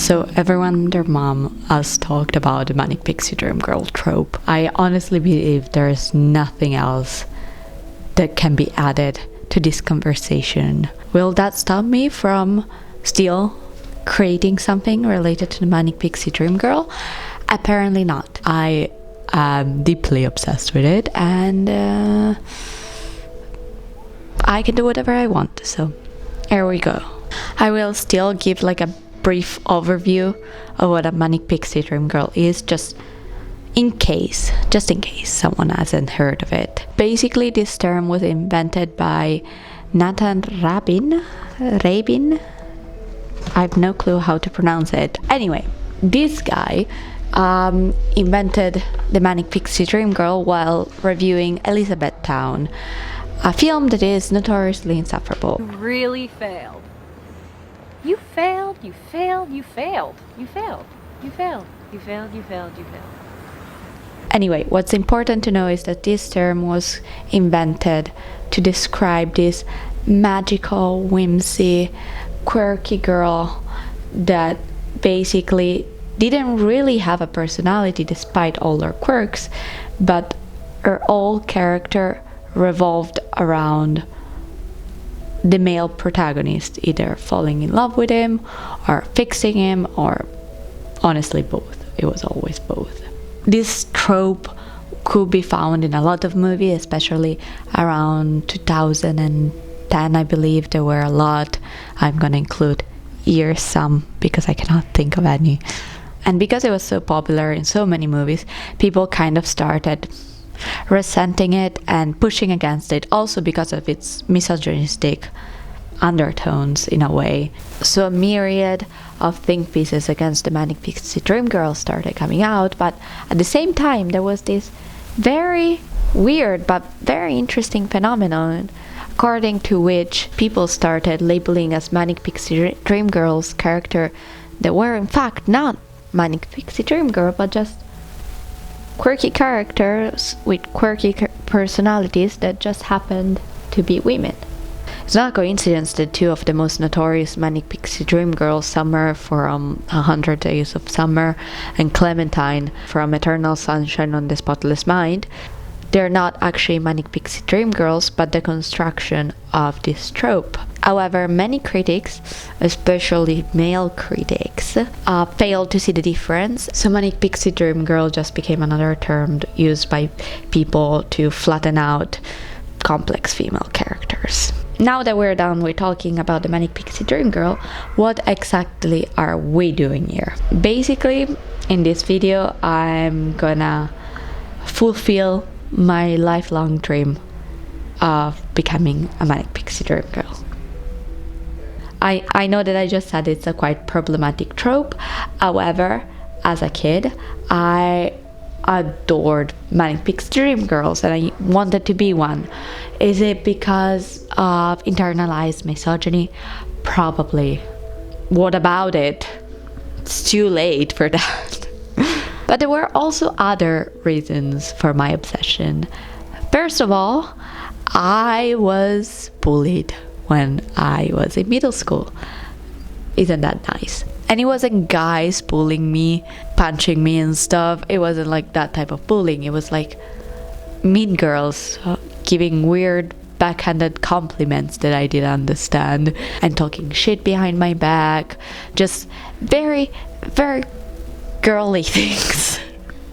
So everyone and their mom has talked about the manic pixie dream girl trope. I honestly believe there's nothing else that can be added to this conversation. Will that stop me from still creating something related to the manic pixie dream girl? Apparently not. I am deeply obsessed with it, and I can do whatever I want, so here we go. I will still give like a brief overview of what a manic pixie dream girl is, just in case someone hasn't heard of it. Basically, this term was invented by Nathan Rabin. I have no clue how to pronounce it. Anyway, this guy invented the manic pixie dream girl while reviewing Elizabethtown, a film that is notoriously insufferable. You really failed. You failed, you failed, you failed, you failed, you failed, you failed, you failed, you failed. Anyway, what's important to know is that this term was invented to describe this magical, whimsy, quirky girl that basically didn't really have a personality despite all her quirks, but her whole character revolved around the male protagonist, either falling in love with him or fixing him, or honestly both. It was always both. This trope could be found in a lot of movies, especially around 2010, I believe there were a lot. I'm gonna include years some because I cannot think of any. And because it was so popular in so many movies, people kind of started resenting it and pushing against it, also because of its misogynistic undertones in a way. So a myriad of think pieces against the manic pixie dream girl started coming out, but at the same time there was this very weird but very interesting phenomenon according to which people started labeling as manic pixie dream girls character that were in fact not manic pixie dream girl but just quirky characters with quirky personalities that just happened to be women. It's not a coincidence that two of the most notorious manic pixie dream girls, Summer from 100 Days of Summer and Clementine from Eternal Sunshine on the Spotless Mind, they're not actually manic pixie dream girls but the construction of this trope. However, many critics, especially male critics, failed to see the difference. So manic pixie dream girl just became another term used by people to flatten out complex female characters. Now that we're done with talking about the manic pixie dream girl, what exactly are we doing here? Basically, in this video, I'm gonna fulfill my lifelong dream of becoming a manic pixie dream girl. I know that I just said it's a quite problematic trope. However, as a kid, I adored manic pixie dream girls and I wanted to be one. Is it because of internalized misogyny? Probably. What about it? It's too late for that. But there were also other reasons for my obsession. First of all, I was bullied when I was in middle school. Isn't that nice? And it wasn't guys bullying me, punching me and stuff. It wasn't like that type of bullying. It was like mean girls giving weird backhanded compliments that I didn't understand and talking shit behind my back. Just very, very girly things.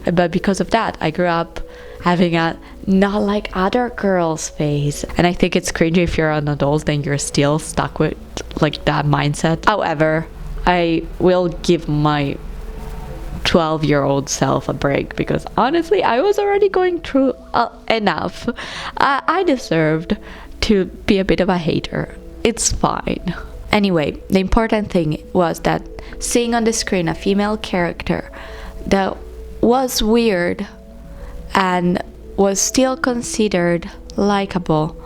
But because of that, I grew up having a not like other girls face, and I think it's cringy if you're an adult and you're still stuck with like that mindset. However, I will give my 12-year-old self a break because honestly I was already going through enough. I deserved to be a bit of a hater. It's fine. Anyway, the important thing was that seeing on the screen a female character that was weird and was still considered likable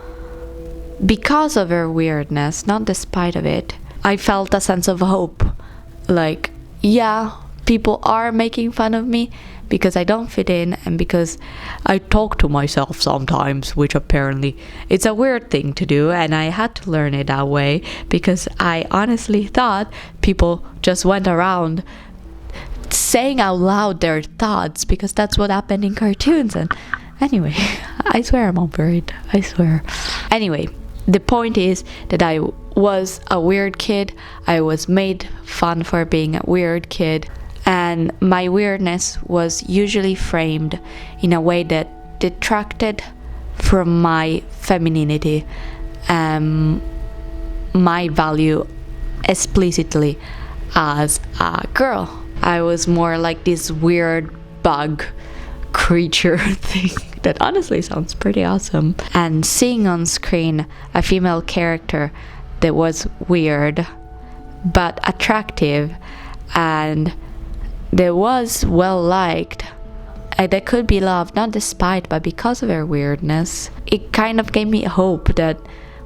because of her weirdness, not despite of it, I felt a sense of hope. Like, yeah, people are making fun of me, because I don't fit in and because I talk to myself sometimes, which apparently it's a weird thing to do, and I had to learn it that way because I honestly thought people just went around saying out loud their thoughts because that's what happened in cartoons. And anyway, I swear I'm over it. I swear. Anyway, the point is that I was a weird kid. I was made fun for being a weird kid, and my weirdness was usually framed in a way that detracted from my femininity, my value explicitly as a girl. I was more like this weird bug creature thing that honestly sounds pretty awesome. And seeing on screen a female character that was weird but attractive and that was well liked, that could be loved not despite but because of her weirdness, it kind of gave me hope that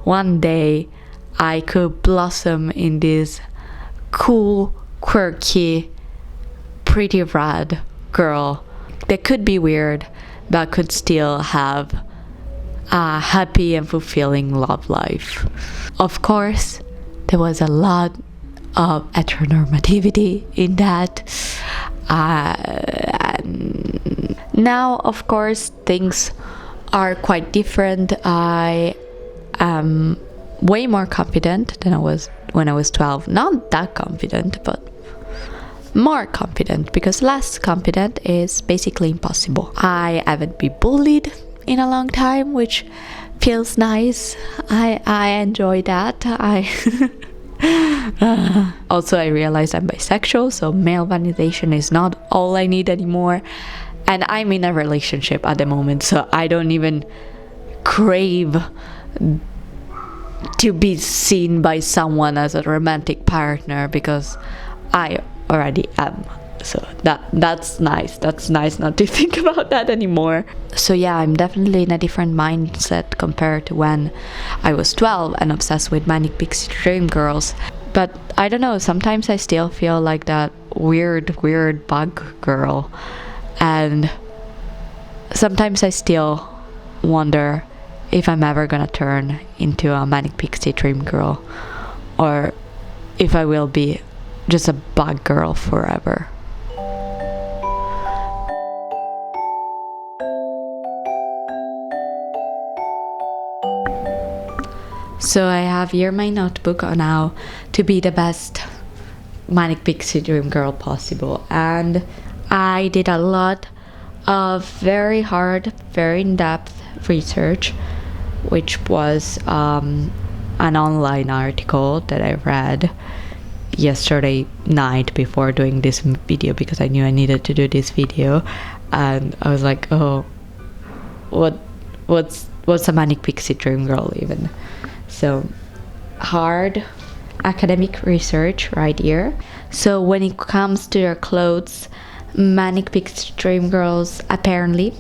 one day I could blossom in this cool, quirky, pretty rad girl that could be weird but could still have a happy and fulfilling love life. Of course, there was a lot of heteronormativity in that. And now, of course, things are quite different. I am way more confident than I was when I was 12. Not that confident, but more confident, because less confident is basically impossible. I haven't been bullied in a long time, which feels nice. I enjoy that. Also, I realized I'm bisexual, so male validation is not all I need anymore. And I'm in a relationship at the moment, so I don't even crave to be seen by someone as a romantic partner because I already am. So that's nice. That's nice not to think about that anymore. So yeah, I'm definitely in a different mindset compared to when I was 12 and obsessed with manic pixie dream girls. But I don't know, sometimes I still feel like that weird bug girl, and sometimes I still wonder if I'm ever gonna turn into a manic pixie dream girl, or if I will be just a bug girl forever. So I have here my notebook on how to be the best manic pixie dream girl possible, and I did a lot of very hard, very in-depth research, which was an online article that I read yesterday night before doing this video, because I knew I needed to do this video, and I was like, oh, what's a manic pixie dream girl even? So hard academic research right here. So when it comes to their clothes, manic pixie dream girls apparently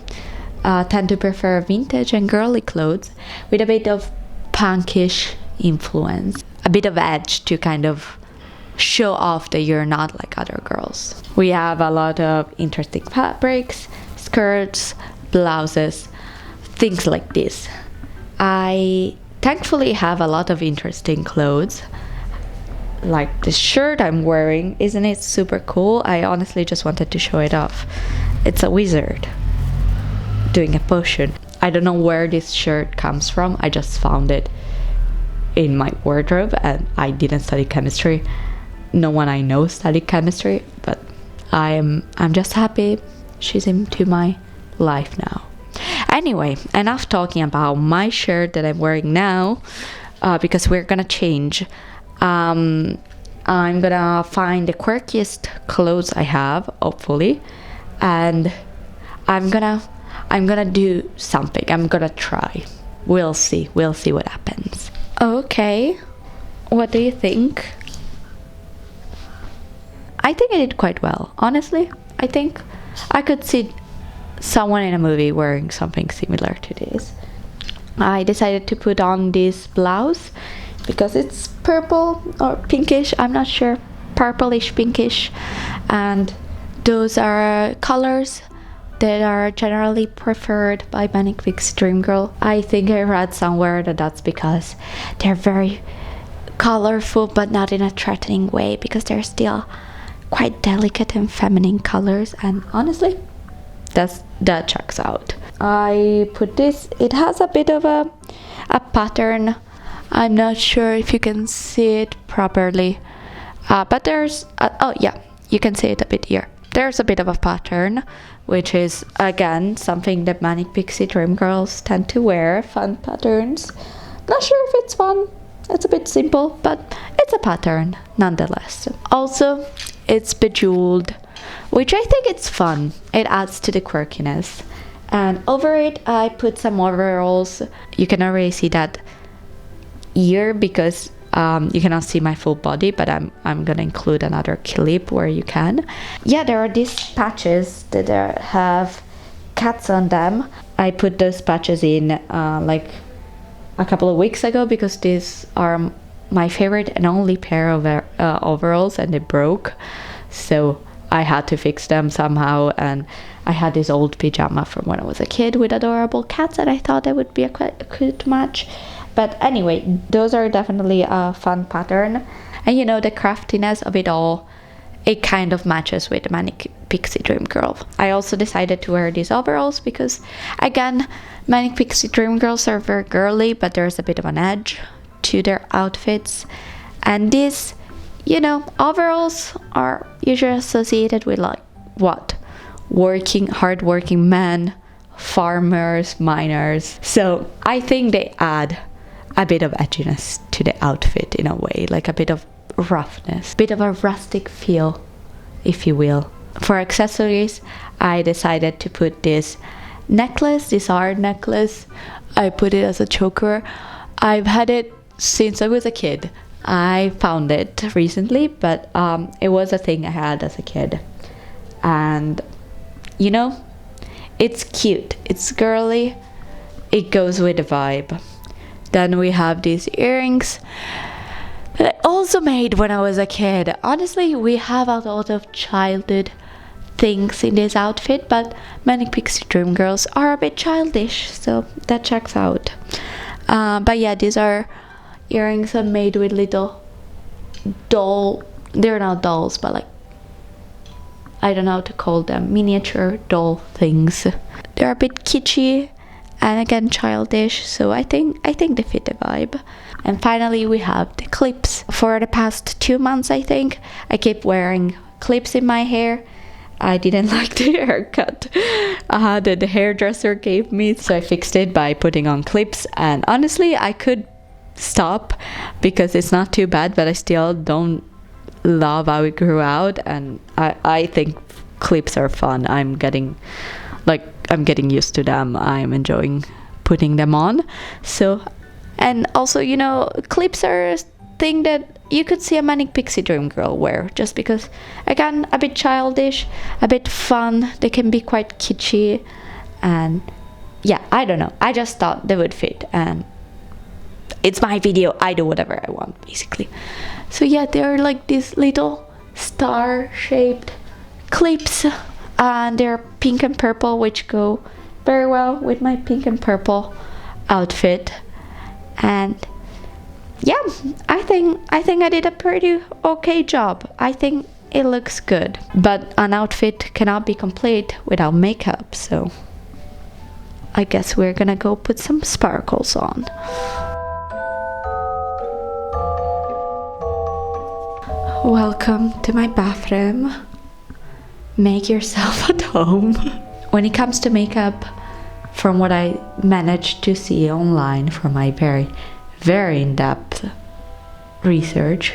tend to prefer vintage and girly clothes with a bit of punkish influence, a bit of edge to kind of show off that you're not like other girls. We have a lot of interesting fabrics, skirts, blouses, things like this. I thankfully have a lot of interesting clothes, like this shirt I'm wearing. Isn't it super cool? I honestly just wanted to show it off. It's a wizard doing a potion. I don't know where this shirt comes from. I just found it in my wardrobe, and I didn't study chemistry. No one I know studied chemistry, but I'm just happy she's into my life now. Anyway, enough talking about my shirt that I'm wearing now, because we're gonna change. I'm gonna find the quirkiest clothes I have, hopefully, and I'm gonna do something. I'm gonna try. We'll see what happens. Okay, what do you think? I think I did quite well, honestly. I think I could see someone in a movie wearing something similar to this. I decided to put on this blouse because it's purple or pinkish, I'm not sure, purplish pinkish, and those are colors that are generally preferred by Manic Pixie Dream Girl. I think I read somewhere that that's because they're very colorful, but not in a threatening way, because they're still quite delicate and feminine colors, and honestly, that checks out. I put this, it has a bit of a pattern. I'm not sure if you can see it properly, but there's oh yeah, you can see it a bit here. There's a bit of a pattern, which is again something that Manic Pixie Dream Girls tend to wear, fun patterns. Not sure if it's fun, it's a bit simple, but it's a pattern nonetheless. Also, it's bejeweled, which I think it's fun. It adds to the quirkiness. And over it I put some overalls. You can already see that here because you cannot see my full body, but I'm gonna include another clip where you can. Yeah, there are these patches that have cats on them. I put those patches in like a couple of weeks ago because these are my favorite and only pair of overalls, and they broke, so I had to fix them somehow. And I had this old pajama from when I was a kid with adorable cats, and I thought that would be a quite good match. But anyway, those are definitely a fun pattern, and you know, the craftiness of it all, it kind of matches with Manic Pixie Dream Girl. I also decided to wear these overalls because, again, Manic Pixie Dream Girls are very girly, but there's a bit of an edge to their outfits. And these, you know, overalls are usually associated with like what? Hardworking men, farmers, miners. So I think they add a bit of edginess to the outfit in a way, like a bit of roughness, bit of a rustic feel, if you will. For accessories, I decided to put this necklace, this hard necklace. I put it as a choker. I've had it since I was a kid. I found it recently, but it was a thing I had as a kid. And you know, it's cute, it's girly, it goes with the vibe. Then we have these earrings that I also made when I was a kid. Honestly, we have a lot of childhood things in this outfit, but Manic Pixie Dream Girls are a bit childish, so that checks out. But yeah, these are earrings I made with little they're not dolls, but like, I don't know how to call them, miniature doll things. They're a bit kitschy and again childish, so I think they fit the vibe. And finally we have the clips. For the past 2 months, I think, I keep wearing clips in my hair. I didn't like the haircut that the hairdresser gave me, so I fixed it by putting on clips. And honestly, I could stop because it's not too bad, but I still don't love how it grew out, and I think clips are fun. I'm getting used to them. I'm enjoying putting them on. So, and also, you know, clips are a thing that you could see a Manic Pixie Dream Girl wear, just because, again, a bit childish, a bit fun. They can be quite kitschy, and yeah, I don't know, I just thought they would fit, and it's my video, I do whatever I want, basically. So yeah, they're like these little star-shaped clips, and they're pink and purple, which go very well with my pink and purple outfit. And yeah, I think I did a pretty okay job. I think it looks good, but an outfit cannot be complete without makeup, so I guess we're gonna go put some sparkles on. Welcome to my bathroom. Make yourself at home. When it comes to makeup, from what I managed to see online from my very, very in-depth research,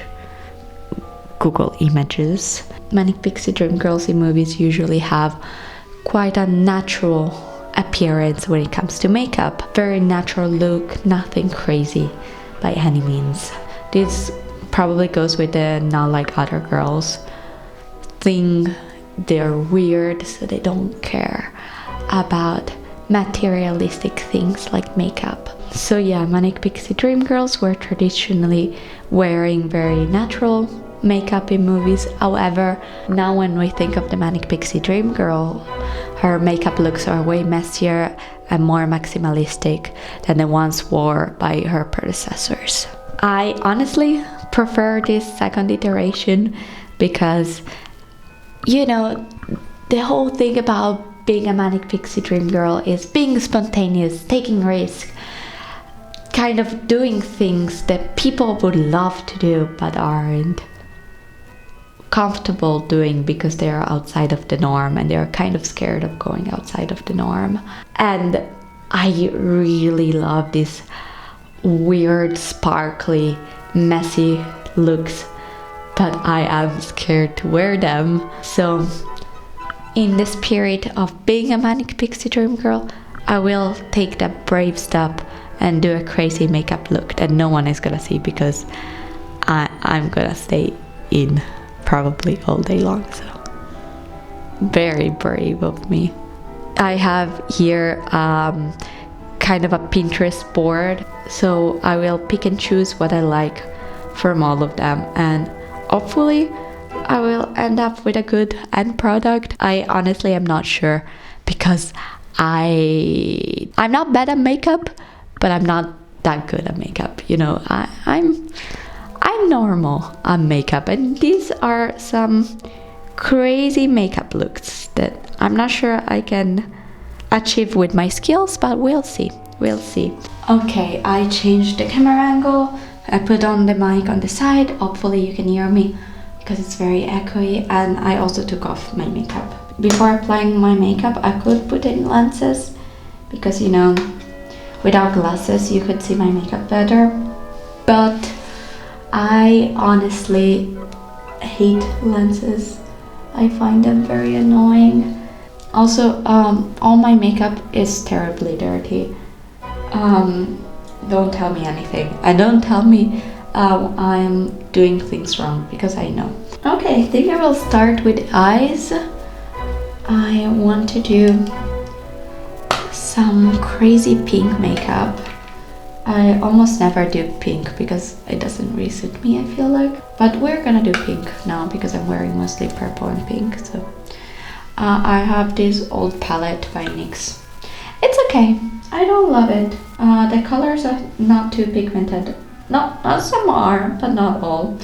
Google images, Manic Pixie Dream Girls in movies usually have quite a natural appearance when it comes to makeup. Very natural look, nothing crazy by any means. This probably goes with the not like other girls thing. They're weird, so they don't care about materialistic things like makeup. So yeah, Manic Pixie Dream Girls were traditionally wearing very natural makeup in movies. However, now when we think of the Manic Pixie Dream Girl, her makeup looks are way messier and more maximalistic than the ones worn by her predecessors. I honestly prefer this second iteration because, you know, the whole thing about being a manic pixie dream girl is being spontaneous, taking risks, kind of doing things that people would love to do but aren't comfortable doing because they are outside of the norm and they're kind of scared of going outside of the norm. And I really love these weird, sparkly, messy looks, but I am scared to wear them. So in the spirit of being a manic pixie dream girl, I will take that brave step and do a crazy makeup look that no one is gonna see because I'm gonna stay in probably all day long. So very brave of me. I have here kind of a Pinterest board, so I will pick and choose what I like from all of them, and hopefully I will end up with a good end product. I honestly am not sure because I'm not bad at makeup, but I'm not that good at makeup. You know, I'm normal on makeup, and these are some crazy makeup looks that I'm not sure I can achieve with my skills, but we'll see. Okay, I changed the camera angle. I put on the mic on the side. Hopefully you can hear me because it's very echoey, and I also took off my makeup. Before applying my makeup, I could put in lenses because, you know, without glasses you could see my makeup better, but I honestly hate lenses. I find them very annoying. Also, all my makeup is terribly dirty. Don't tell me anything, and don't tell me I'm doing things wrong because I know. Okay, I think I will start with eyes. I want to do some crazy pink makeup. I almost never do pink because it doesn't really suit me, I feel like. But we're gonna do pink now because I'm wearing mostly purple and pink. So I have this old palette by NYX. It's okay. I don't love it. The colors are not too pigmented. Not some are, but not all.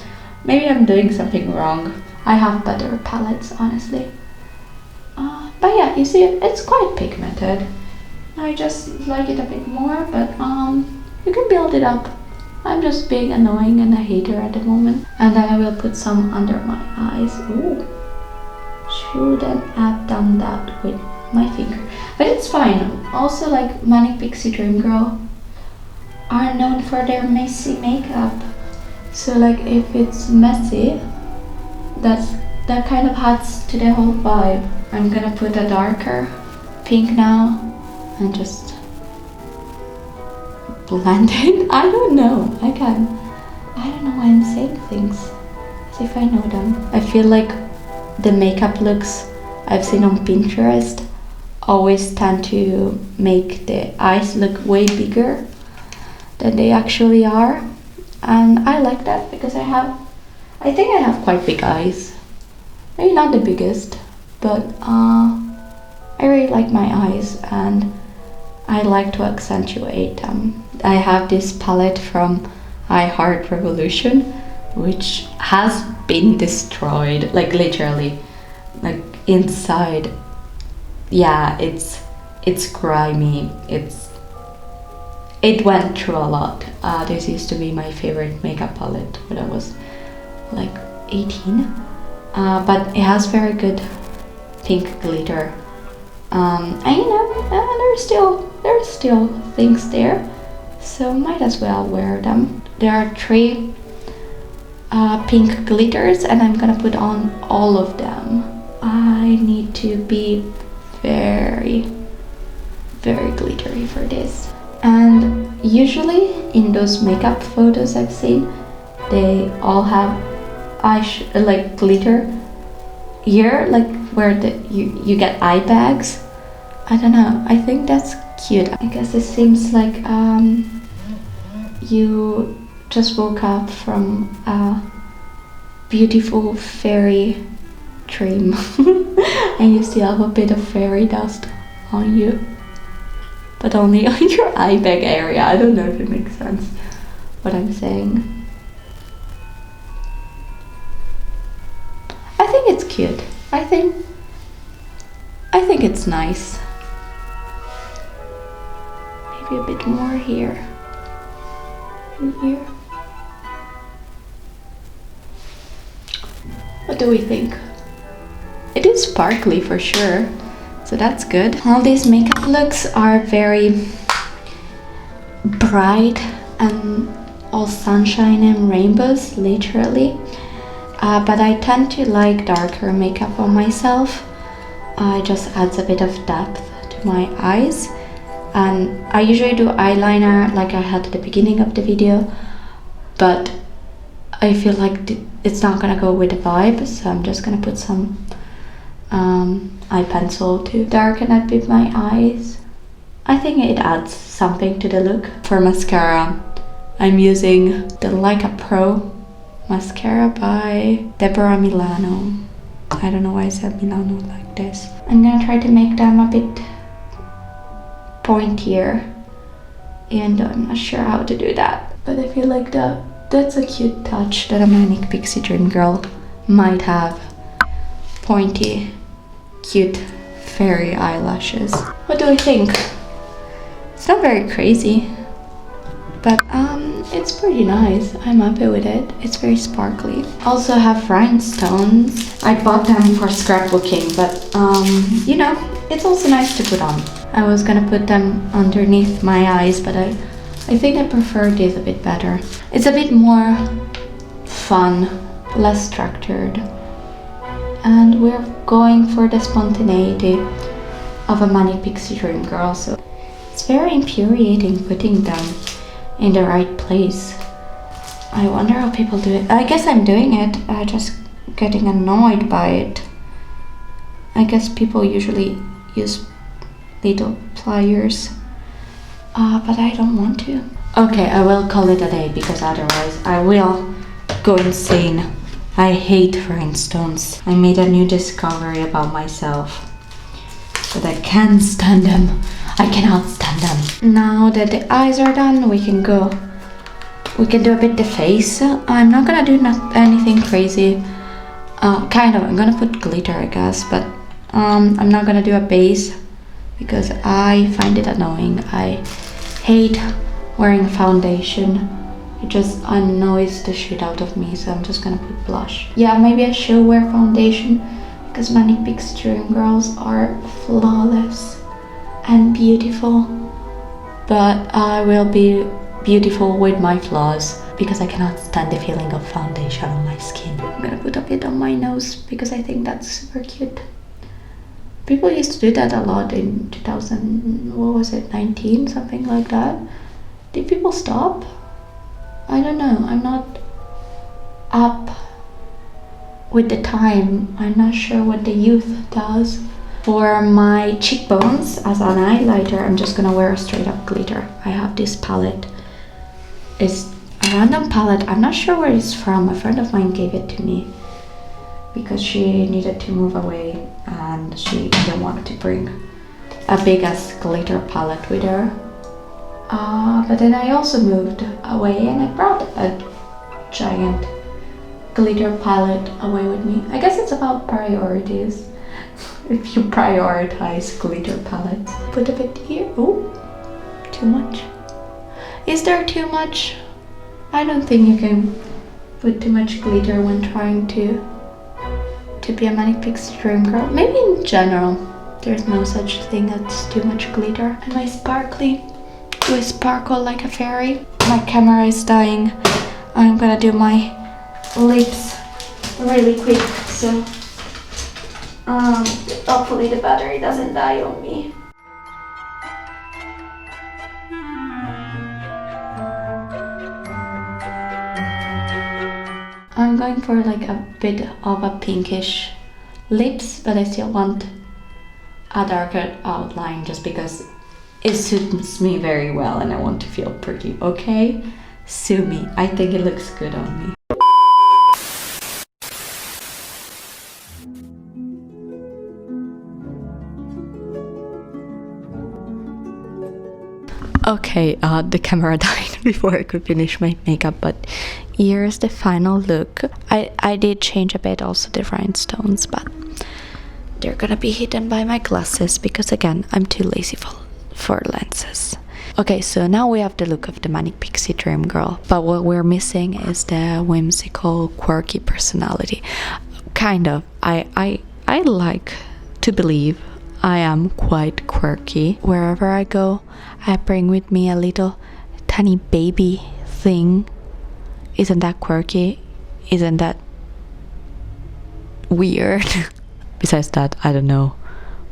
Maybe I'm doing something wrong. I have better palettes, honestly. But yeah, you see, it's quite pigmented. I just like it a bit more, but you can build it up. I'm just being annoying and a hater at the moment. And then I will put some under my eyes. Ooh. Shouldn't have done that with my finger. But it's fine. Also, like, Manic Pixie Dream Girl are known for their messy makeup. So, like, if it's messy, that kind of adds to the whole vibe. I'm gonna put a darker pink now and just blend it. I don't know. I don't know why I'm saying things as if I know them. I feel like the makeup looks I've seen on Pinterest always tend to make the eyes look way bigger than they actually are, and I like that because I think I have quite big eyes. Maybe not the biggest, but I really like my eyes and I like to accentuate them. I have this palette from I Heart Revolution, which has been destroyed, like literally, like inside. Yeah, it's grimy. It went through a lot. This used to be my favorite makeup palette when I was like 18. But it has very good pink glitter. And you know, there's still things there, so might as well wear them. There are 3 pink glitters and I'm gonna put on all of them. I need to be very, very glittery for this. And usually in those makeup photos I've seen, they all have like glitter here, like where you get eye bags. I don't know, I think that's cute. I guess it seems like you just woke up from a beautiful fairy dream. And you still have a bit of fairy dust on you. But only on your eye bag area. I don't know if it makes sense what I'm saying. I think it's cute. I think it's nice. Maybe a bit more here. In here. What do we think? It is sparkly for sure, so that's good. All these makeup looks are very bright and all sunshine and rainbows, literally. But I tend to like darker makeup on myself. It just adds a bit of depth to my eyes. And I usually do eyeliner like I had at the beginning of the video, but I feel like it's not gonna go with the vibe, so I'm just gonna put some eye pencil to darken a bit my eyes. I think it adds something to the look. For mascara, I'm using the Like a Pro mascara by Deborah Milano. I don't know why I said Milano like this. I'm gonna try to make them a bit pointier, and I'm not sure how to do that, but I feel like that's a cute touch that a manic pixie dream girl might have. Pointy, cute fairy eyelashes. What do we think? It's not very crazy, but it's pretty nice. I'm happy with it. It's very sparkly. Also have rhinestones. I bought them for scrapbooking, but you know, it's also nice to put on. I was gonna put them underneath my eyes, but I think I prefer this a bit better. It's a bit more fun, less structured. And we're going for the spontaneity of a manic pixie dream girl, so it's very infuriating putting them in the right place. I wonder how people do it. I guess I'm doing it, just getting annoyed by it. I guess people usually use little pliers, but I don't want to. Okay, I will call it a day because otherwise I will go insane. I hate rhinestones. I made a new discovery about myself that I can't stand them. I cannot stand them. Now that the eyes are done, we can do a bit the face. I'm not gonna do anything crazy. Kind of, I'm gonna put glitter, I guess, but I'm not gonna do a base because I find it annoying. I hate wearing foundation. It just annoys the shit out of me, so I'm just gonna put blush. Yeah, maybe I should wear foundation because manic pixie dream girls are flawless and beautiful, but I will be beautiful with my flaws because I cannot stand the feeling of foundation on my skin. I'm gonna put a bit on my nose because I think that's super cute. People used to do that a lot in 19, something like that. Did people stop? I don't know, I'm not up with the time. I'm not sure what the youth does. For my cheekbones, as an highlighter, I'm just gonna wear a straight up glitter. I have this palette. It's a random palette. I'm not sure where it's from. A friend of mine gave it to me because she needed to move away and she didn't want to bring a big ass glitter palette with her. But then I also moved away and I brought a giant glitter palette away with me. I guess it's about priorities. If you prioritize glitter palettes. Put a bit here. Oh, too much. Is there too much? I don't think you can put too much glitter when trying to be a manic pixie dream girl. Maybe in general, there's no such thing as too much glitter. Am I sparkly? Do I sparkle like a fairy? My camera is dying. I'm gonna do my lips really quick, so hopefully the battery doesn't die on me. I'm going for like a bit of a pinkish lips, but I still want a darker outline just because it suits me very well and I want to feel pretty, okay? Sue me. I think it looks good on me. Okay, the camera died before I could finish my makeup, but here's the final look. I did change a bit also the rhinestones, but they're gonna be hidden by my glasses because again, I'm too lazy for lenses. Okay, so now we have the look of the manic pixie dream girl, but what we're missing is the whimsical, quirky personality. Kind of. I like to believe I am quite quirky. Wherever I go, I bring with me a little tiny baby thing. Isn't that quirky? Isn't that weird? Besides that, I don't know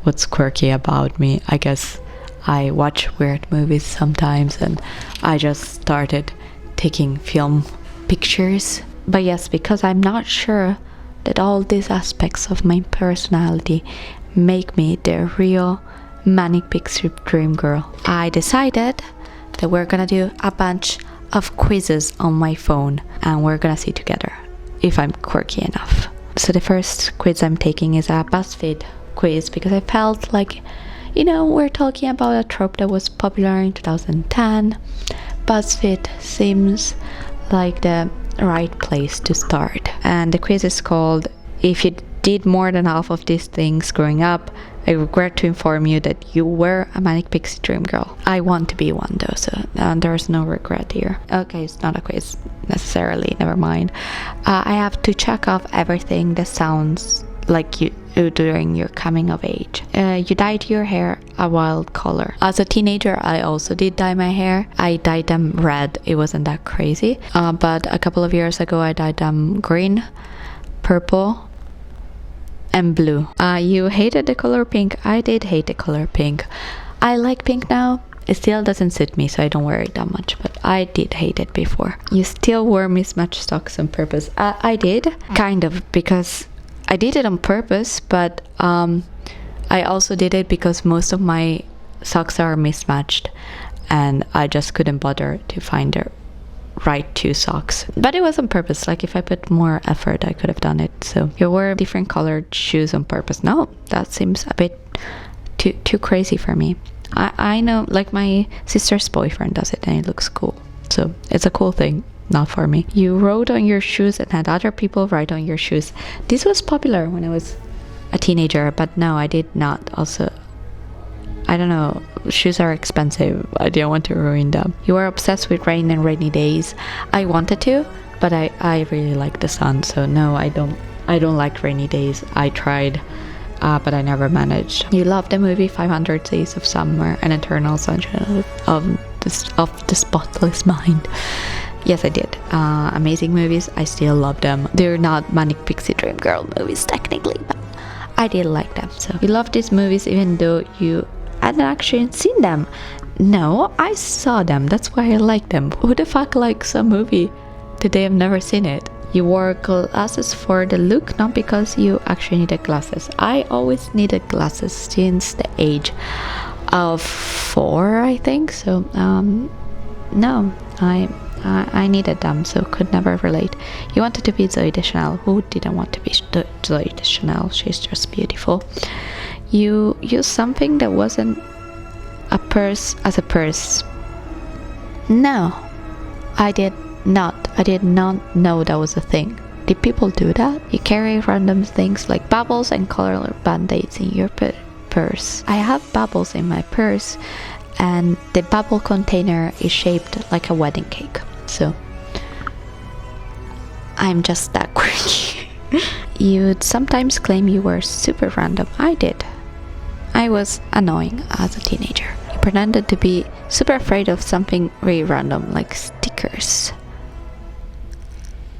what's quirky about me. I guess I watch weird movies sometimes and I just started taking film pictures. But yes, because I'm not sure that all these aspects of my personality make me the real manic pixie dream girl, I decided that we're gonna do a bunch of quizzes on my phone and we're gonna see together if I'm quirky enough. So the first quiz I'm taking is a BuzzFeed quiz because I felt like, you know, we're talking about a trope that was popular in 2010. BuzzFeed seems like the right place to start. And the quiz is called "If you did more than half of these things growing up, I regret to inform you that you were a manic pixie dream girl." I want to be one though, so there's no regret here. Okay, it's not a quiz necessarily, never mind. I have to check off everything that sounds like you during your coming of age. You dyed your hair a wild color. As a teenager, I also did dye my hair. I dyed them red. It wasn't that crazy. But a couple of years ago, I dyed them green, purple, and blue. You hated the color pink. I did hate the color pink. I like pink now. It still doesn't suit me, so I don't wear it that much, but I did hate it before. You still wore mismatched socks on purpose. I did, kind of, because I did it on purpose, but I also did it because most of my socks are mismatched and I just couldn't bother to find the right two socks. But it was on purpose. Like if I put more effort, I could have done it. So you wear different colored shoes on purpose. No, that seems a bit too crazy for me. I know, like my sister's boyfriend does it and it looks cool. So it's a cool thing. Not for me. You wrote on your shoes and had other people write on your shoes. This was popular when I was a teenager, but no, I did not. Also, I don't know, shoes are expensive. I didn't want to ruin them. You were obsessed with rain and rainy days. I wanted to, but I really like the sun, so no, I don't like rainy days. I tried, but I never managed. You love the movie 500 Days of Summer and Eternal Sunshine of the Spotless Mind. Yes, I did. Amazing movies. I still love them. They're not manic pixie dream girl movies technically, but I did like them. So you love these movies even though you hadn't actually seen them. No, I saw them. That's why I like them. Who the fuck likes a movie that they have never seen it? You wore glasses for the look, not because you actually needed glasses. I always needed glasses since the age of 4, I think. So no, I needed them, so could never relate. You wanted to be Zoe Deschanel. Who didn't want to be Zoe Deschanel? She's just beautiful. You used something that wasn't a purse as a purse. No, I did not. I did not know that was a thing. Did people do that? You carry random things like bubbles and color band-aids in your purse. I have bubbles in my purse, and the bubble container is shaped like a wedding cake. So I'm just that quirky. You'd sometimes claim you were super random. I did. I was annoying as a teenager. You pretended to be super afraid of something really random, like stickers.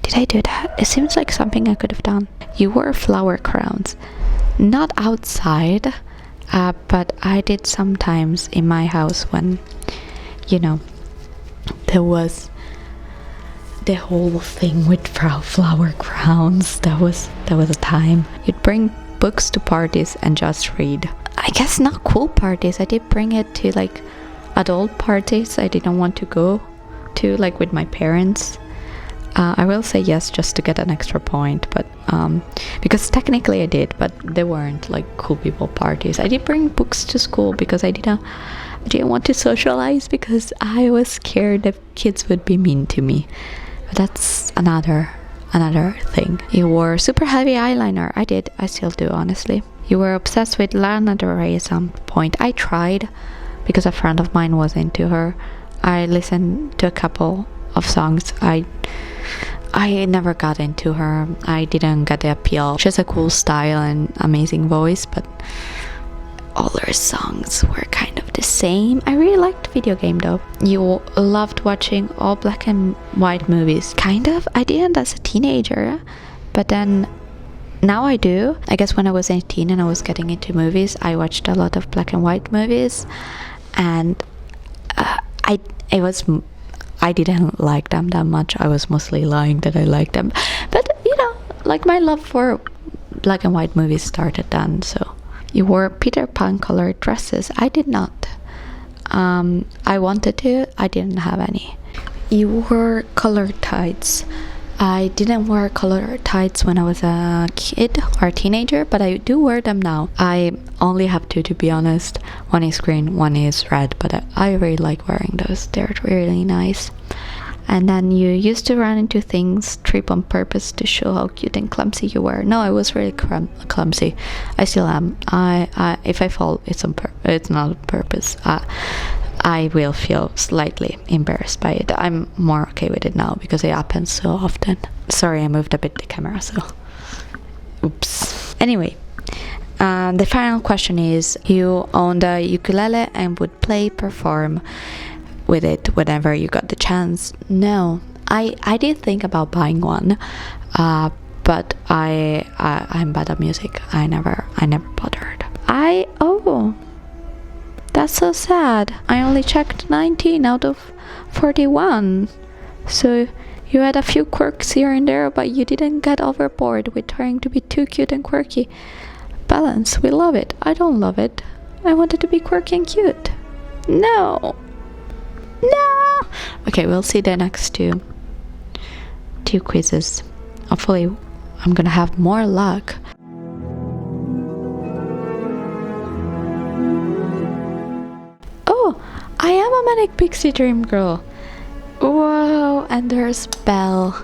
Did I do that? It seems like something I could have done. You wore flower crowns. Not outside, but I did sometimes in my house when, you know, there was the whole thing with flower crowns. That was a time. You'd bring books to parties and just read. I guess not cool parties. I did bring it to like adult parties I didn't want to go to, like with my parents. I will say yes just to get an extra point, but because technically I did, but they weren't like cool people parties. I did bring books to school because I did I didn't want to socialize because I was scared that kids would be mean to me. But that's another thing. You wore super heavy eyeliner. I still do, honestly. You were obsessed with Lana Del Rey at some point. I tried because a friend of mine was into her. I listened to a couple of songs. I never got into her. I didn't get the appeal. She has a cool style and amazing voice, but all her songs were kind of the same. I really liked Video Game though. You loved watching all black and white movies. Kind of. I didn't as a teenager, but then now I do. I guess when I was 18 and I was getting into movies, I watched a lot of black and white movies, and I didn't like them that much. I was mostly lying that I liked them, but like my love for black and white movies started then. So you wore Peter Pan colored dresses. I did not. I wanted to. I didn't have any. You wore colored tights. I didn't wear colored tights when I was a kid or a teenager, but I do wear them now. I only have two, to be honest. One is green, one is red, but I really like wearing those. They're really nice. And then you used to run into things, trip on purpose to show how cute and clumsy you were. No, I was really clumsy. I still am. If I fall, it's not on purpose. I will feel slightly embarrassed by it. I'm more okay with it now because it happens so often. Sorry, I moved a bit the camera, so oops. Anyway, the final question is, you owned a ukulele and would perform with it whenever you got the chance. No, I did think about buying one, but I'm bad at music. I never bothered. That's so sad. I only checked 19 out of 41. So you had a few quirks here and there, but you didn't get overboard with trying to be too cute and quirky. Balance, we love it. I don't love it. I wanted to be quirky and cute. No. Okay, we'll see the next two quizzes. Hopefully I'm gonna have more luck. I am a manic pixie dream girl. Whoa, and there's Belle.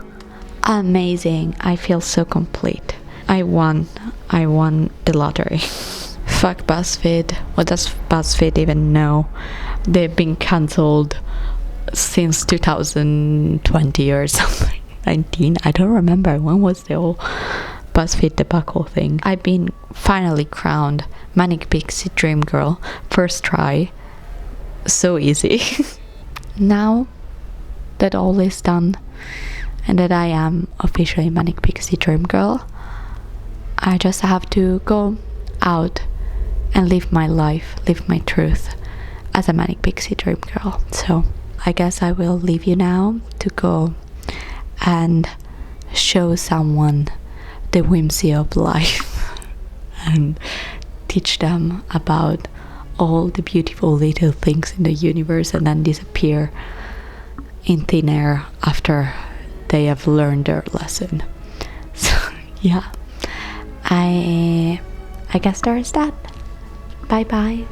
Amazing. I feel so complete. I won the lottery. Fuck BuzzFeed. What does BuzzFeed even know? They've been cancelled since 2020 or something. 19. I don't remember. When was the whole BuzzFeed debacle thing? I've been finally crowned manic pixie dream girl. First try. So easy. Now that all is done and that I am officially manic pixie dream girl, I just have to go out and live my life, live my truth as a manic pixie dream girl. So I guess I will leave you now to go and show someone the whimsy of life and teach them about all the beautiful little things in the universe and then disappear in thin air after they have learned their lesson. So yeah, I guess there's that. Bye bye.